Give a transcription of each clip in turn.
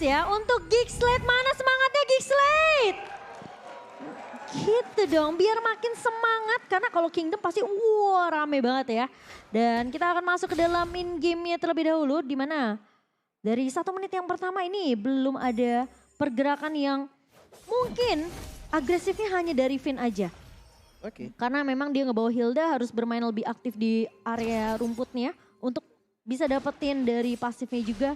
ya untuk Geek Slate. Mana semangatnya Geek Slate? Gitu dong, biar makin semangat. Karena kalau Kingdom pasti wah rame banget ya. Dan kita akan masuk ke dalam in game-nya terlebih dahulu. Dimana dari 1 menit yang pertama ini belum ada pergerakan yang mungkin agresifnya hanya dari Finn aja. Oke. Karena memang dia ngebawa Hilda harus bermain lebih aktif di area rumputnya untuk bisa dapetin dari pasifnya juga.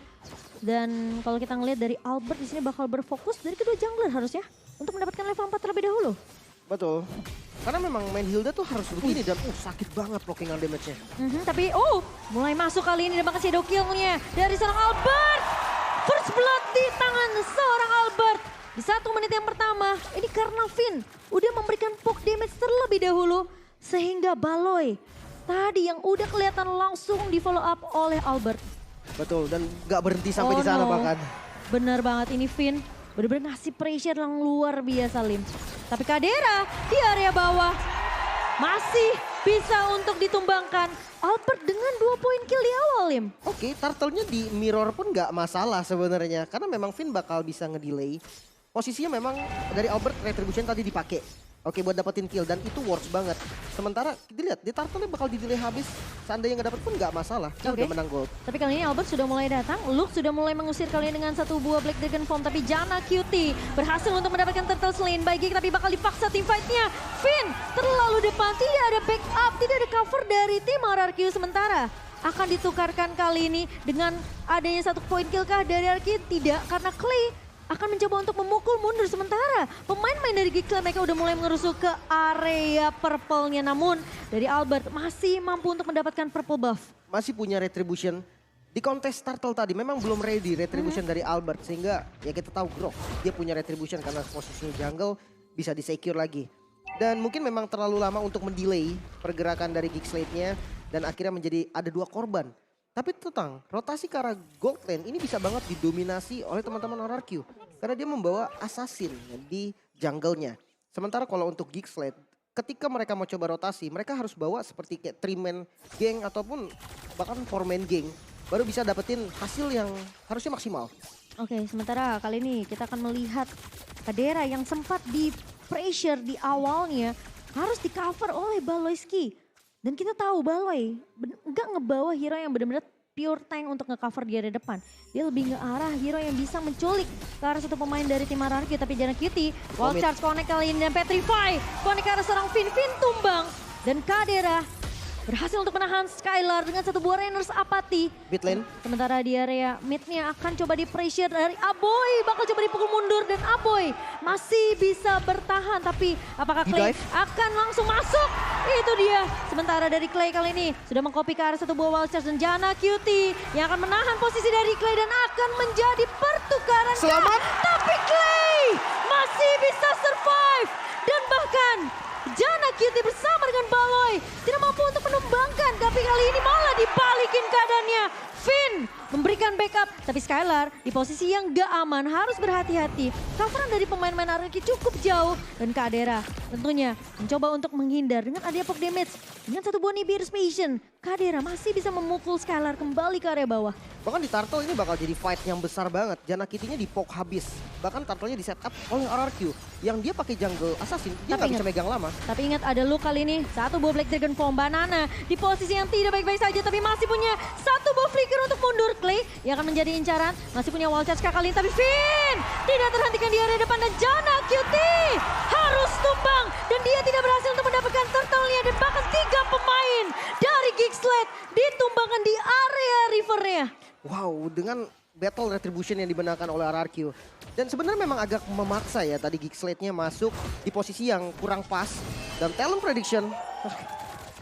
Dan kalau kita ngelihat dari Albert di sini bakal berfokus dari kedua jungler harusnya untuk mendapatkan level 4 terlebih dahulu. Betul. Karena memang main Hilda tuh harus begini dan sakit banget blockingan damage-nya. Tapi mulai masuk kali ini dan bahkan shadow kill-nya dari seorang Albert. First blood di tangan seorang Albert. Di 1 menit yang pertama, ini karena Finn udah memberikan poke damage terlebih dahulu. Sehingga Baloy tadi yang udah kelihatan langsung di follow up oleh Albert. Betul, dan gak berhenti sampai di sana bahkan. Bener banget ini Finn, bener-bener ngasih pressure yang luar biasa Lim. Tapi Kadera di area bawah masih bisa untuk ditumbangkan. Albert dengan 2 poin kill di awal Lim. Oke, turtle-nya di mirror pun gak masalah sebenarnya. Karena memang Finn bakal bisa ngedelay. Posisinya memang dari Albert Retribution tadi dipakai. Oke, buat dapetin kill dan itu works banget. Sementara dilihat di turtle-nya bakal di-delay habis. Seandainya nggak dapet pun nggak masalah. Dia udah menang gold. Tapi kali ini Albert sudah mulai datang. Luke sudah mulai mengusir kalian dengan 1 buah Black Dragon Form. Tapi Janna Cutie berhasil untuk mendapatkan turtle slain. Baik, tapi bakal dipaksa team fight-nya. Finn terlalu depan. Tidak ada backup, tidak ada cover dari tim RRQ. Sementara akan ditukarkan kali ini dengan adanya 1 poin kill kah dari RRQ? Tidak, karena Clay akan mencoba untuk memukul mundur. Sementara pemain-pemain dari Geek Slate mereka udah mulai mengerusuk ke area purple-nya. Namun dari Albert masih mampu untuk mendapatkan purple buff. Masih punya Retribution. Di kontes turtle tadi memang belum ready Retribution dari Albert. Sehingga ya kita tahu Grok dia punya Retribution karena posisinya jungle bisa di-secure lagi. Dan mungkin memang terlalu lama untuk mendelay pergerakan dari Geek Slate-nya. Dan akhirnya menjadi ada 2 korban. Tapi tentang rotasi ke arah gold lane ini bisa banget didominasi oleh teman-teman RRQ. Karena dia membawa assassin di jungle-nya. Sementara kalau untuk Geek Slate, ketika mereka mau coba rotasi, mereka harus bawa seperti kayak 3-man gang ataupun bahkan 4-man gang. Baru bisa dapetin hasil yang harusnya maksimal. Oke, sementara kali ini kita akan melihat Kadera yang sempat di pressure di awalnya harus di cover oleh Baloyski. Dan kita tahu Baloy nggak ngebawa hero yang benar-benar pure tank untuk nge-cover di area depan. Dia lebih nge-arah hero yang bisa menculik ke arah 1 pemain dari tim RRQ. Tapi Janna Cutie, wall charge connect kali ini dan Petrify. Connect ke arah seorang Finn tumbang. Dan Kadera berhasil untuk menahan Skylar dengan 1 buah Rainers Apathy. Mid lane. Sementara di area midnya akan coba di pressure dari Aboy. Bakal coba dipukul mundur dan Aboy masih bisa bertahan. Tapi apakah Clay akan langsung masuk? Itu dia. Sementara dari Clay kali ini sudah mengcopy ke arah 1 buah wild charge. Dan Janna Cutie yang akan menahan posisi dari Clay dan akan menjadi pertukaran. Selamat. Tapi Clay masih bisa survive. Dan bahkan Janna Cutie bersama dengan Baloy tidak mampu untuk menumbangkan. Tapi kali ini malah dibalikin keadaannya. Finn memberikan backup. Tapi Skylar di posisi yang gak aman harus berhati-hati. Coveran dari pemain-pemain RRQ cukup jauh. Dan Kadera tentunya mencoba untuk menghindar dengan adanya poke damage. Dengan 1 buah Nibiru's Passion, Kadera masih bisa memukul Skylar kembali ke area bawah. Bahkan di turtle ini bakal jadi fight yang besar banget. Janna Cutie-nya di poke habis. Bahkan turtle-nya di setup oleh RRQ. Yang dia pakai jungle assassin, dia nggak bisa megang lama. Tapi ingat ada Luke kali ini. 1 buah Black Dragon Form. Banana di posisi yang tidak baik-baik saja. Tapi masih punya 1 buah flicker untuk mundur. Clay yang akan menjadi incaran. Masih punya wall charge kali ini. Tapi Finn tidak terhentikan di area depan. Dan Janna Cutie harus tumbang. Dan dia tidak berhasil untuk mendapatkan turtle-nya. Dan bahkan 3 pemain dari Geek Slate ditumbangkan di area rivernya. Wow, dengan battle retribution yang dibenarkan oleh RRQ. Dan sebenarnya memang agak memaksa ya tadi Geek Slate-nya masuk di posisi yang kurang pas. Dan talent prediction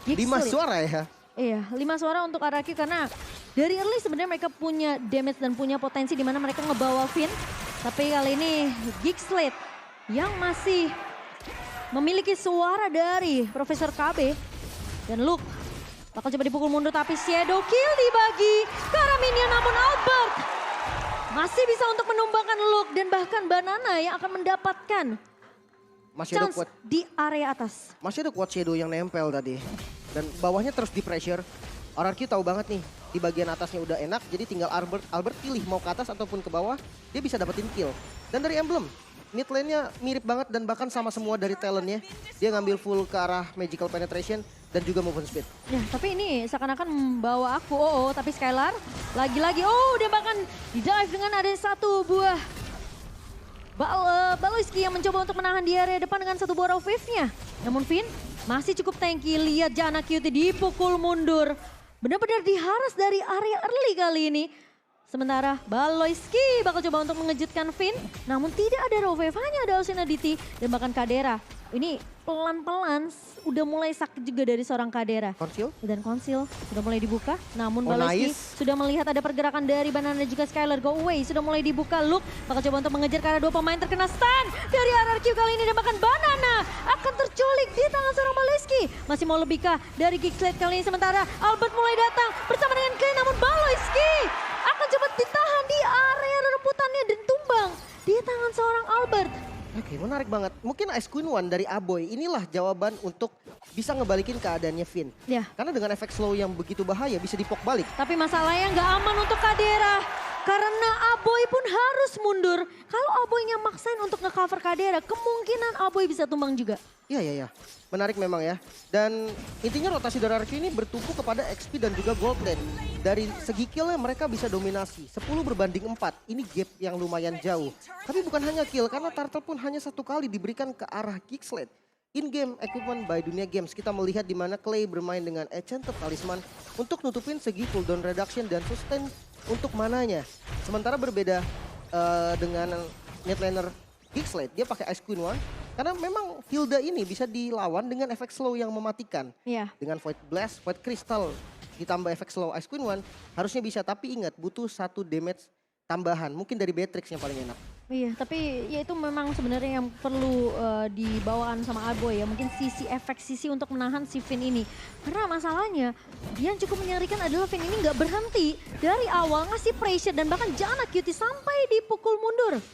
5 suara ya. Iya, 5 suara untuk RRQ karena dari early sebenarnya mereka punya damage dan punya potensi di mana mereka ngebawa Finn. Tapi kali ini Geek Slate yang masih memiliki suara dari Profesor KB dan Luke bakal coba dipukul mundur tapi shadow kill dibagi ke arah minion. Namun Albert masih bisa untuk menumbangkan Luke dan bahkan Banana yang akan mendapatkan Masih ada chance kuat, di area atas. masih ada kuat shadow yang nempel tadi. Dan bawahnya terus di pressure. RRQ tahu banget nih, di bagian atasnya udah enak, jadi tinggal Albert pilih mau ke atas ataupun ke bawah, dia bisa dapetin kill. Dan dari Emblem, mid lane-nya mirip banget dan bahkan sama semua dari talent-nya. Dia ngambil full ke arah Magical Penetration dan juga movement speed. Ya, tapi ini seakan-akan membawa aku. Tapi Skylar lagi-lagi, udah bahkan di dive dengan ada satu buah Baloyski yang mencoba untuk menahan di area depan dengan satu buah raw wave-nya. Namun Finn masih cukup tanky, lihat Janna QT dipukul mundur. Benar-benar diharas dari area early kali ini. Sementara Baloyski bakal coba untuk mengejutkan Finn. Namun tidak ada raw wave, hanya ada Ocean Aditi dan bahkan Kadera. Ini pelan-pelan udah mulai sakit juga dari seorang Kadera. Conceal? Dan Conceal sudah mulai dibuka. Namun Baloyski sudah melihat ada pergerakan dari Banana dan juga Skylar. Go away sudah mulai dibuka. Luke bakal coba untuk mengejar karena dua pemain terkena stun dari RRQ kali ini. Dan bahkan Banana akan terculik di tangan seorang Baloyski. Masih mau lebih kah dari Geekslate kali ini. Sementara Albert mulai datang bersama dengan Clay. Namun Baloyski akan coba ditahan di area rerumputannya dan tumbang di tangan seorang Albert. Oke, menarik banget. Mungkin Ice Queen One dari Aboy inilah jawaban untuk bisa ngebalikin keadaannya Finn. Ya. Karena dengan efek slow yang begitu bahaya bisa dipok balik. Tapi masalahnya nggak aman untuk Kadera. Karena Aboy pun harus mundur. Kalau Aboynya maksain untuk nge-cover Kadera, kemungkinan Aboy bisa tumbang juga. Iya. Menarik memang ya. Dan intinya rotasi dari RRQ ini bertumpu kepada XP dan juga gold lane. Dari segi killnya mereka bisa dominasi. 10 berbanding 4. Ini gap yang lumayan jauh. Tapi bukan hanya kill, karena Turtle pun hanya satu kali diberikan ke arah Geekslate. In-game equipment by Dunia Games, kita melihat di mana Clay bermain dengan Enchanted Talisman untuk nutupin segi cooldown reduction dan sustain untuk mananya. Sementara berbeda dengan mid laner Geekslate, dia pakai Ice Queen One. Karena memang Hilda ini bisa dilawan dengan efek slow yang mematikan. Iya. Dengan Void Blast, Void Crystal ditambah efek slow Ice Queen One harusnya bisa. Tapi ingat butuh 1 damage tambahan. Mungkin dari Beatrix yang paling enak. Iya, tapi ya itu memang sebenarnya yang perlu dibawaan sama Aboy ya. Mungkin efek sisi untuk menahan si Finn ini. Karena masalahnya yang cukup menyerikan adalah Finn ini nggak berhenti. Dari awal ngasih pressure dan bahkan Janna QT sampai dipukul mundur.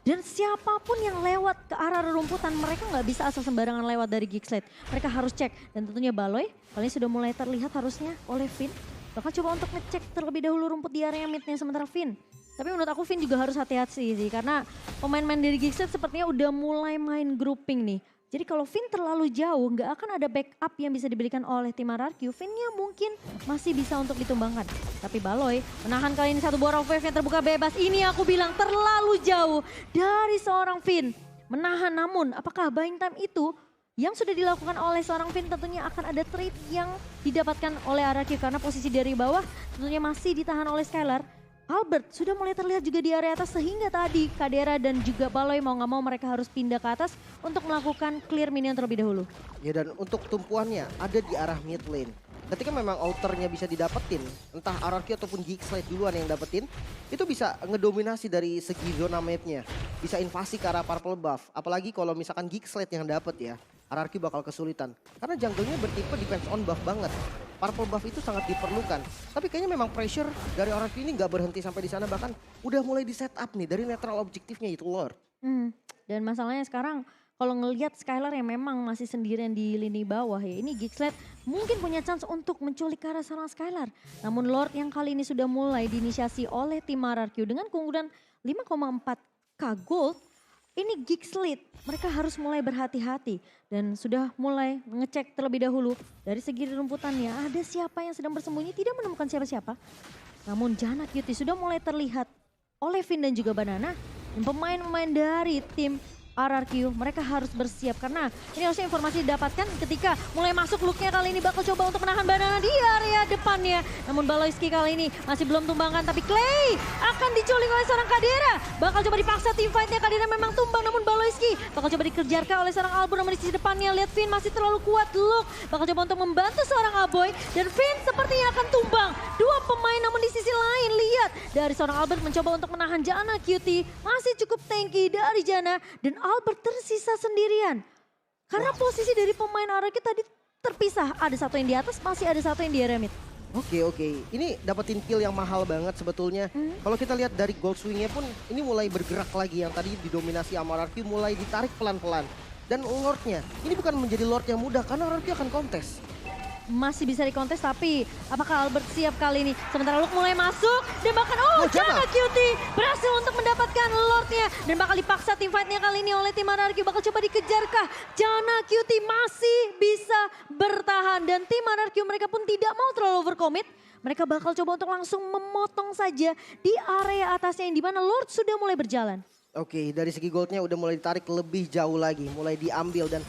Dan siapapun yang lewat ke arah rerumputan, mereka nggak bisa asal sembarangan lewat dari Geekslate. Mereka harus cek. Dan tentunya Baloy, kali ini sudah mulai terlihat harusnya oleh Finn. Bakal coba untuk ngecek terlebih dahulu rumput di area midnya sementara Finn. Tapi menurut aku Finn juga harus hati-hati sih. Karena pemain-pemain dari Geekslate sepertinya udah mulai main grouping nih. Jadi kalau Finn terlalu jauh, nggak akan ada backup yang bisa diberikan oleh tim RRQ. Finn-nya mungkin masih bisa untuk ditumbangkan. Tapi Baloy menahan kali ini satu buah raw wave yang terbuka bebas. Ini aku bilang terlalu jauh dari seorang Finn. Menahan, namun apakah buying time itu yang sudah dilakukan oleh seorang Finn tentunya akan ada trade yang didapatkan oleh RRQ. Karena posisi dari bawah tentunya masih ditahan oleh Skylar. Albert sudah mulai terlihat juga di area atas sehingga tadi Kadera dan juga Baloy mau nggak mau mereka harus pindah ke atas untuk melakukan clear minion terlebih dahulu. Ya, dan untuk tumpuannya ada di arah mid lane. Ketika memang outernya bisa didapetin, entah RRQ ataupun Geekslate duluan yang dapetin, itu bisa ngedominasi dari segi zona mapnya. Bisa invasi ke arah purple buff, apalagi kalau misalkan Geekslate yang dapet ya, RRQ bakal kesulitan. Karena jungle-nya bertipe depends on buff banget. Purple buff itu sangat diperlukan. Tapi kayaknya memang pressure dari RRQ ini nggak berhenti sampai di sana, bahkan udah mulai di setup nih dari netral objektifnya itu Lord. Dan masalahnya sekarang kalau ngelihat Skylar yang memang masih sendirian di lini bawah ya, ini Geekslate mungkin punya chance untuk menculik ke arah seorang Skylar. Namun Lord yang kali ini sudah mulai diinisiasi oleh tim RRQ dengan keunggulan 5,4k gold. Ini Geekslate, mereka harus mulai berhati-hati dan sudah mulai ngecek terlebih dahulu dari segi rumputannya. Ada siapa yang sedang bersembunyi, tidak menemukan siapa-siapa. Namun Janna QT sudah mulai terlihat oleh Finn dan juga Banana. Dan pemain-pemain dari tim RRQ mereka harus bersiap karena ini harusnya informasi didapatkan ketika mulai masuk looknya kali ini bakal coba untuk menahan Banana di area depannya. Namun Baloyski kali ini masih belum tumbangkan tapi Clay akan diculik oleh seorang Kadera. Bakal coba dipaksa tim fightnya, Kadera memang tumbang namun Baloyski bakal coba dikejarkan oleh seorang Albert namun di sisi depannya lihat Finn masih terlalu kuat. Luke bakal coba untuk membantu seorang Aboy dan Finn sepertinya akan tumbang. Dua pemain namun di sisi lain lihat dari seorang Albert mencoba untuk menahan Janna QT. Masih cukup tanky dari Janna dan Albert tersisa sendirian. Karena posisi dari pemain RRQ tadi terpisah. Ada satu yang di atas, masih ada satu yang di area mid. Oke. Ini dapetin kill yang mahal banget sebetulnya. Kalau kita lihat dari gold swingnya pun ini mulai bergerak lagi. Yang tadi didominasi sama RRQ mulai ditarik pelan-pelan. Dan Lordnya, ini bukan menjadi Lord yang mudah karena RRQ akan kontes. masih bisa dikontes, tapi apakah Albert siap kali ini? Sementara Luke mulai masuk dan bahkan Janna Janna Cutie berhasil untuk mendapatkan Lordnya dan bakal dipaksa tim fightnya kali ini oleh tim RRQ. Bakal coba dikejarkah? Janna Cutie masih bisa bertahan dan tim RRQ mereka pun tidak mau terlalu overcommit. Mereka bakal coba untuk langsung memotong saja di area atasnya yang dimana Lord sudah mulai berjalan. Oke, dari segi goldnya udah mulai ditarik lebih jauh lagi, mulai diambil dan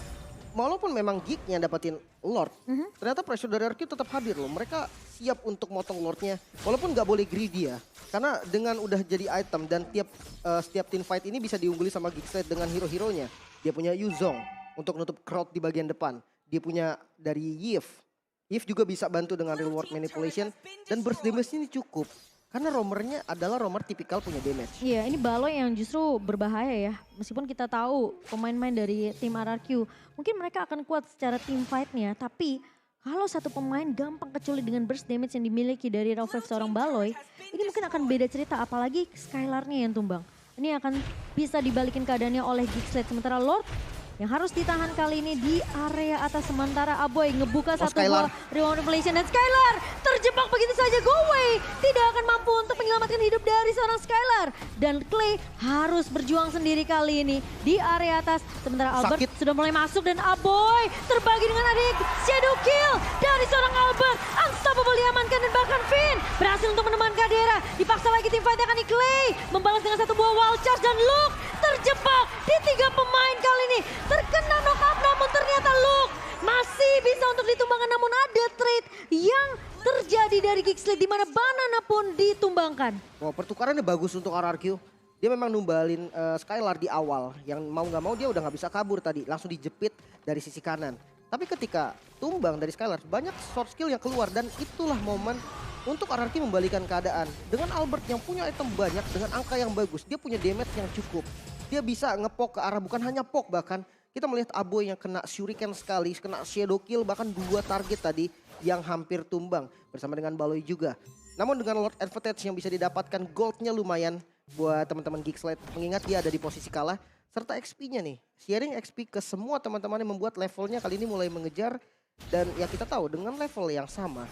walaupun memang Geek-nya dapetin Lord, ternyata pressure dari RQ tetap hadir loh. Mereka siap untuk motong Lordnya, walaupun nggak boleh greedy ya. Karena dengan udah jadi item dan setiap team fight ini bisa diungguli sama Geekslate dengan hero-heronya. Dia punya Yuzong untuk nutup crowd di bagian depan. Dia punya dari Yves. Yves juga bisa bantu dengan real world manipulation dan burst damage ini cukup. Karena roamernya adalah roamer tipikal punya damage. Iya, ini Baloi yang justru berbahaya ya. Meskipun kita tahu pemain-pemain dari tim RRQ, mungkin mereka akan kuat secara team fight-nya. Tapi kalau satu pemain gampang kecuali dengan burst damage yang dimiliki dari raw wave seorang Baloi, ini mungkin akan beda cerita. Apalagi Skylar-nya yang tumbang. Ini akan bisa dibalikin keadaannya oleh Geekslate. Sementara Lord yang harus ditahan kali ini di area atas, sementara Aboy ngebuka satu buah reward revelation dan Skylar terjebak begitu saja. Go away tidak akan mampu untuk menyelamatkan hidup dari seorang Skylar dan Clay harus berjuang sendiri kali ini di area atas, sementara Albert sudah mulai masuk dan Aboy terbagi dengan adik shadow kill dari seorang Albert. Unstoppable diamankan dan bahkan Finn berhasil untuk menemukan Kadera. Dipaksa lagi tim fight akan di Clay membalas dengan satu buah wild charge dan Luke terjebak di 3 pemain kali ini. Terkena knockout namun ternyata Luke masih bisa untuk ditumbangkan, namun ada trade yang terjadi dari Geekslate di mana Banana pun ditumbangkan. Wah, pertukarannya bagus untuk RRQ. Dia memang numbalin Skylar di awal, yang mau nggak mau dia udah nggak bisa kabur tadi, langsung dijepit dari sisi kanan. Tapi ketika tumbang dari Skylar banyak short skill yang keluar dan itulah momen untuk RRQ membalikan keadaan. Dengan Albert yang punya item banyak dengan angka yang bagus, dia punya damage yang cukup. Dia bisa ngepok ke arah, bukan hanya pok bahkan. Kita melihat Aboy yang kena shuriken sekali, kena shadow kill, bahkan 2 target tadi yang hampir tumbang. Bersama dengan Baloi juga. Namun dengan Lord Advantage yang bisa didapatkan, goldnya lumayan buat teman-teman Geekslate. Mengingat dia ada di posisi kalah, serta XP-nya nih. Sharing XP ke semua teman-teman yang membuat levelnya kali ini mulai mengejar. Dan ya kita tahu dengan level yang sama,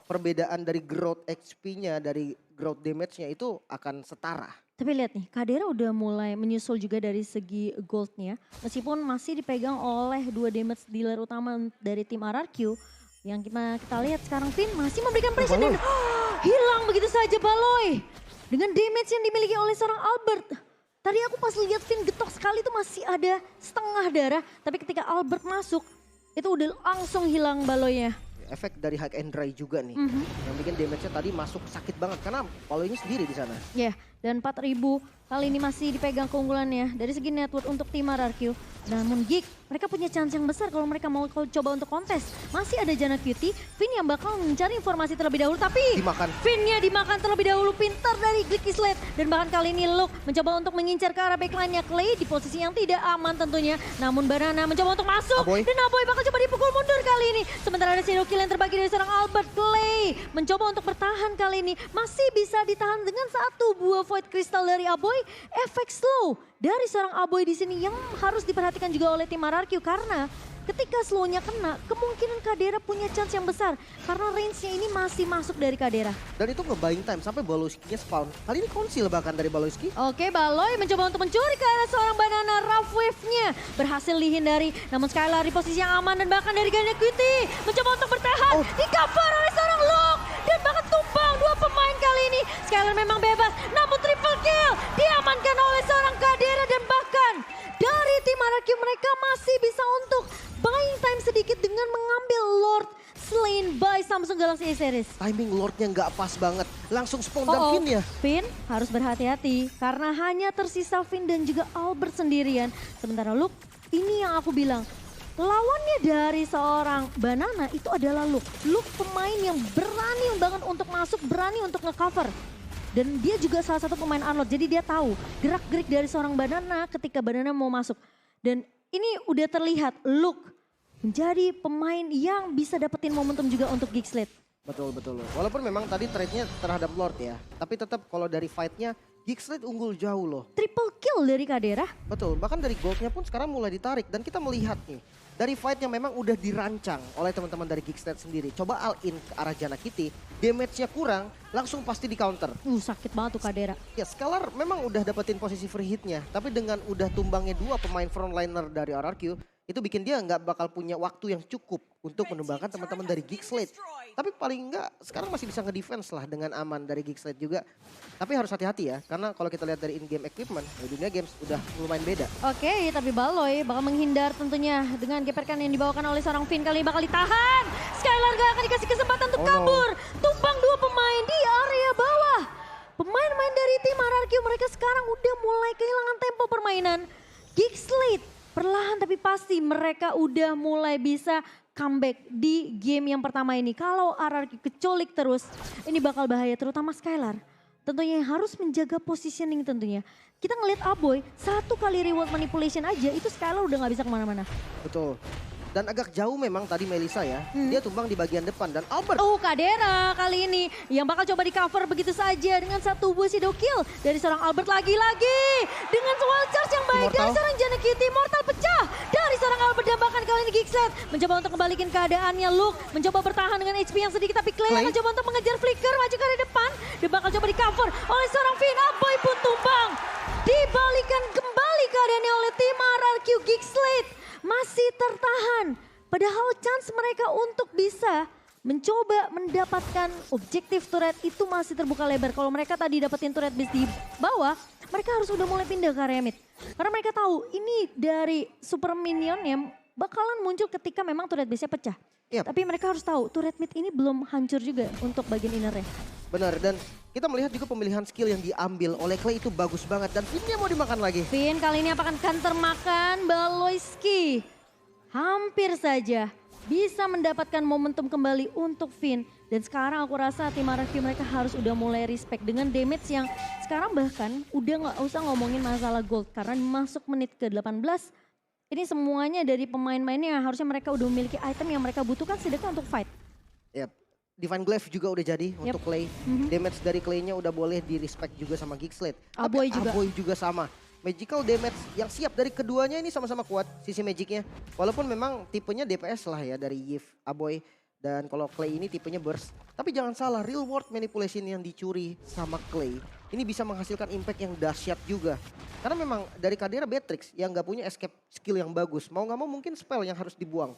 perbedaan dari growth XP-nya, dari growth damage-nya itu akan setara. Tapi lihat nih, Kadera udah mulai menyusul juga dari segi goldnya. Meskipun masih dipegang oleh 2 damage dealer utama dari tim RRQ. Yang kita lihat sekarang Finn masih memberikan pressure dan hilang begitu saja Baloi. Dengan damage yang dimiliki oleh seorang Albert. Tadi aku pas lihat Finn getok sekali itu masih ada setengah darah. Tapi ketika Albert masuk, itu udah langsung hilang Baloinya. Efek dari hack and dry juga nih. Yang bikin damage-nya tadi masuk sakit banget karena Baloinya sendiri di sana. Ya, dan 4.000 kali ini masih dipegang keunggulannya dari segi network untuk tim RRQ. Namun Geek, mereka punya chance yang besar kalau mereka mau coba untuk kontes. Masih ada Janna Cutie, Finn yang bakal mencari informasi terlebih dahulu. Tapi Finn-nya dimakan terlebih dahulu, pintar dari Geekslate. Dan bahkan kali ini Luke mencoba untuk mengincar ke arah backline-nya Clay di posisi yang tidak aman tentunya. Namun Banana mencoba untuk masuk dan Aboy bakal coba dipukul mundur kali ini. Sementara ada shadow kill yang terbagi dari seorang Albert. Clay mencoba untuk bertahan kali ini. Masih bisa ditahan dengan satu buah void crystal dari Aboy. Efek slow dari seorang Aboy di sini yang harus diperhatikan juga oleh tim RRQ karena ketika slownya kena, kemungkinan Kadera punya chance yang besar karena range-nya ini masih masuk dari Kadera. Dan itu nge-buying time sampai Baloyski-nya spawn. Kali ini konsil bahkan dari Baloyski. Oke, Baloi mencoba untuk mencuri ke arah seorang Banana. Rough wave-nya berhasil dihindari. Namun Skylar di posisi yang aman dan bahkan dari Janna Cutie mencoba untuk bertahan. Di cover oleh seorang Luke dan bahkan tumbang 2 pemain kali ini. Skylar memang bebas, namun triple kill diamankan oleh seorang Kadera dan bahkan dari tim RRQ mereka masih bisa untuk buying time sedikit dengan mengambil Lord slain by Samsung Galaxy A Series. Timing Lordnya nggak pas banget, langsung spawn dan Finn ya. Finn harus berhati-hati karena hanya tersisa Finn dan juga Albert sendirian. Sementara Luke, ini yang aku bilang. Lawannya dari seorang Banana itu adalah Luke. Luke pemain yang berani banget untuk masuk, berani untuk ngecover. Dan dia juga salah satu pemain unlock, jadi dia tahu gerak-gerik dari seorang Banana ketika Banana mau masuk. Dan ini udah terlihat Luke menjadi pemain yang bisa dapetin momentum juga untuk Geekslate. Betul. Walaupun memang tadi trade-nya terhadap Lord ya. Tapi tetap kalau dari fight-nya Geekslate unggul jauh loh. Triple kill dari Kadera. Betul, bahkan dari goldnya pun sekarang mulai ditarik. Dan kita melihat nih, dari fight yang memang udah dirancang oleh teman-teman dari Geekslate sendiri. Coba all in ke arah Janna Kitty, damage-nya kurang, langsung pasti di counter. Sakit banget tuh Kadera. Ya Scalar memang udah dapetin posisi free hitnya. Tapi dengan udah tumbangnya 2 pemain frontliner dari RRQ, itu bikin dia nggak bakal punya waktu yang cukup untuk menumbangkan teman-teman dari Geekslate. Tapi paling enggak sekarang masih bisa ngedefense lah dengan aman dari Geekslate juga. Tapi harus hati-hati ya, karena kalau kita lihat dari in-game equipment, di dunia games udah lumayan beda. Oke, tapi Baloy bakal menghindar tentunya dengan geperkan yang dibawakan oleh seorang Finn kali ini bakal ditahan. Skylar gak akan dikasih kesempatan untuk kabur. Tumpang 2 pemain di area bawah. Pemain-pemain dari tim RRQ mereka sekarang udah mulai kehilangan tempo permainan. Geekslate perlahan tapi pasti mereka udah mulai bisa comeback di game yang pertama ini. Kalau RRQ kecolik terus, ini bakal bahaya terutama Skylar. Tentunya yang harus menjaga positioning tentunya. Kita ngeliat Aboy, 1 kali reward manipulation aja itu Skylar udah gak bisa kemana-mana. Betul. Dan agak jauh memang tadi Melissa ya, dia tumbang di bagian depan dan Albert. Kadera kali ini yang bakal coba di cover begitu saja dengan 1 buah shadow kill dari seorang Albert lagi-lagi. Dengan wall charge yang baik dari seorang Janna Kitty, Mortal pecah dari seorang Albert dan bahkan kali ini Geekslate mencoba untuk kembalikan keadaannya. Luke mencoba bertahan dengan HP yang sedikit tapi Clay akan coba untuk mengejar Flicker maju ke arah depan. Dia bakal coba di cover oleh seorang Finn. Aboy pun tumbang. Dibalikan kembali keadaannya oleh tim RRQ. Geekslate masih tertahan. Padahal chance mereka untuk bisa mencoba mendapatkan objektif turret itu masih terbuka lebar. Kalau mereka tadi dapetin turret base di bawah, mereka harus udah mulai pindah ke area mid. Karena mereka tahu ini dari super minion yang bakalan muncul ketika memang turret base-nya pecah. Yep. Tapi mereka harus tahu turret mid ini belum hancur juga untuk bagian innernya. Benar, dan kita melihat juga pemilihan skill yang diambil oleh Clay itu bagus banget. Dan Finn-nya mau dimakan lagi. Finn kali ini apakah akan termakan? Baloyski hampir saja bisa mendapatkan momentum kembali untuk Finn. Dan sekarang aku rasa tim RRQ mereka harus udah mulai respect dengan damage yang sekarang bahkan udah nggak usah ngomongin masalah gold. Karena masuk menit ke-18, ini semuanya dari pemain-pemainnya harusnya mereka udah memiliki item yang mereka butuhkan sedekah untuk fight. Yap. Divine Glaive juga udah jadi untuk Clay. Damage dari Clay-nya udah boleh di respect juga sama Geekslate. Aboy juga. Aboy juga sama. Magical damage yang siap dari keduanya ini sama-sama kuat sisi magicnya. Walaupun memang tipenya DPS lah ya dari Yves, Aboy. Dan kalau Clay ini tipenya burst. Tapi jangan salah, real world manipulation yang dicuri sama Clay ini bisa menghasilkan impact yang dahsyat juga. Karena memang dari Kadera Beatrix yang gak punya escape skill yang bagus. Mau gak mau mungkin spell yang harus dibuang.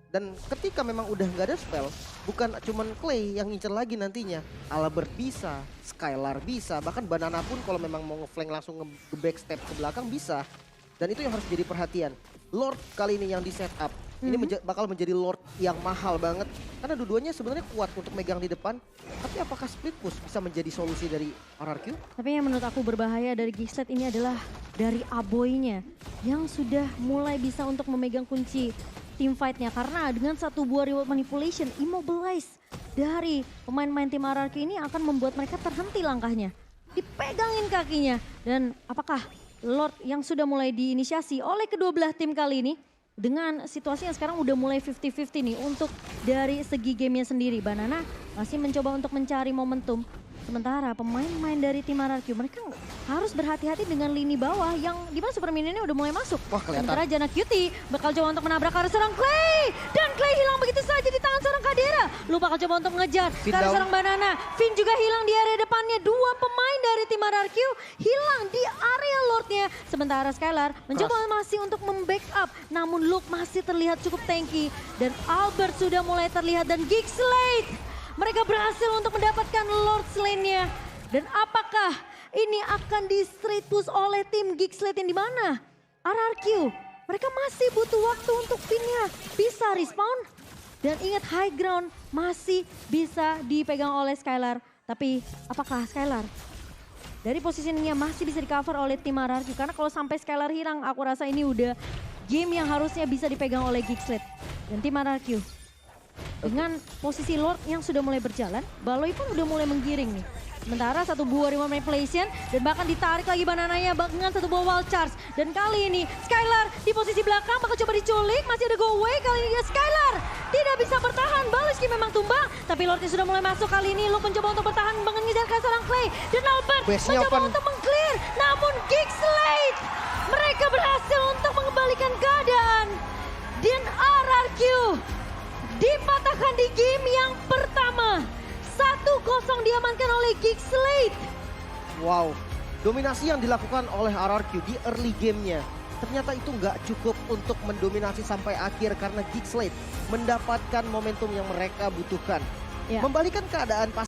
Dan ketika memang udah nggak ada spell, bukan cuman Clay yang ngincer lagi nantinya. Albert bisa, Skylar bisa, bahkan Banana pun kalau memang mau nge-flank langsung nge-backstep ke belakang bisa. Dan itu yang harus jadi perhatian. Lord kali ini yang di setup, ini bakal menjadi Lord yang mahal banget. Karena dua-duanya sebenarnya kuat untuk megang di depan. Tapi apakah split push bisa menjadi solusi dari RRQ? Tapi yang menurut aku berbahaya dari Geekslate ini adalah dari Aboy-nya. Yang sudah mulai bisa untuk memegang kunci team fight-nya. Karena dengan 1 buah reward manipulation, immobilize dari pemain-pemain tim RRQ ini akan membuat mereka terhenti langkahnya. Dipegangin kakinya. Dan apakah Lord yang sudah mulai diinisiasi oleh kedua belah tim kali ini, dengan situasi yang sekarang udah mulai 50-50 nih untuk dari segi gamenya sendiri. Banana masih mencoba untuk mencari momentum. Sementara pemain-pemain dari tim RRQ mereka harus berhati-hati dengan lini bawah yang dimana super minionnya udah mulai masuk. Wah, kelihatan. Sementara Janna Kitty bakal coba untuk menabrak ke arah seorang Clay. Dan Clay hilang begitu saja di tangan seorang Kadera. Lu bakal coba untuk mengejar ke arah seorang Banana. Finn juga hilang di area depannya. 2 pemain dari tim RRQ hilang di area Lordnya. Sementara Skylar mencoba masih untuk membackup. Namun Luke masih terlihat cukup tanky. Dan Albert sudah mulai terlihat dan Geekslate. Mereka berhasil untuk mendapatkan Lord Slane-nya. Dan apakah ini akan di straight push oleh tim Geekslate yang di mana? RRQ, mereka masih butuh waktu untuk Finn-nya bisa respawn. Dan ingat high ground masih bisa dipegang oleh Skylar. Tapi apakah Skylar dari positioningnya masih bisa di cover oleh tim RRQ? Karena kalau sampai Skylar hilang, aku rasa ini udah game yang harusnya bisa dipegang oleh Geekslate. Dan tim RRQ dengan posisi Lord yang sudah mulai berjalan, Baloy pun udah mulai menggiring nih. Sementara satu buah Rima Manipulation dan bahkan ditarik lagi banananya dengan satu buah Wild Charge. Dan kali ini Skylar di posisi belakang bakal coba diculik, masih ada go away. Kali ini Skylar tidak bisa bertahan, Baliski memang tumbang. Tapi Lordnya sudah mulai masuk kali ini, Luke mencoba untuk bertahan mengejar ke seorang Clay. Dan Albert Base-nya mencoba open. untuk meng-clear, namun Geek Slate mereka berhasil untuk mengembalikan keadaan. Dan RRQ dipatahkan di game yang pertama. 1-0 diamankan oleh Geek Slate. Wow, dominasi yang dilakukan oleh RRQ di early gamenya ternyata itu nggak cukup untuk mendominasi sampai akhir karena Geek Slate mendapatkan momentum yang mereka butuhkan. Ya. Membalikan keadaan pas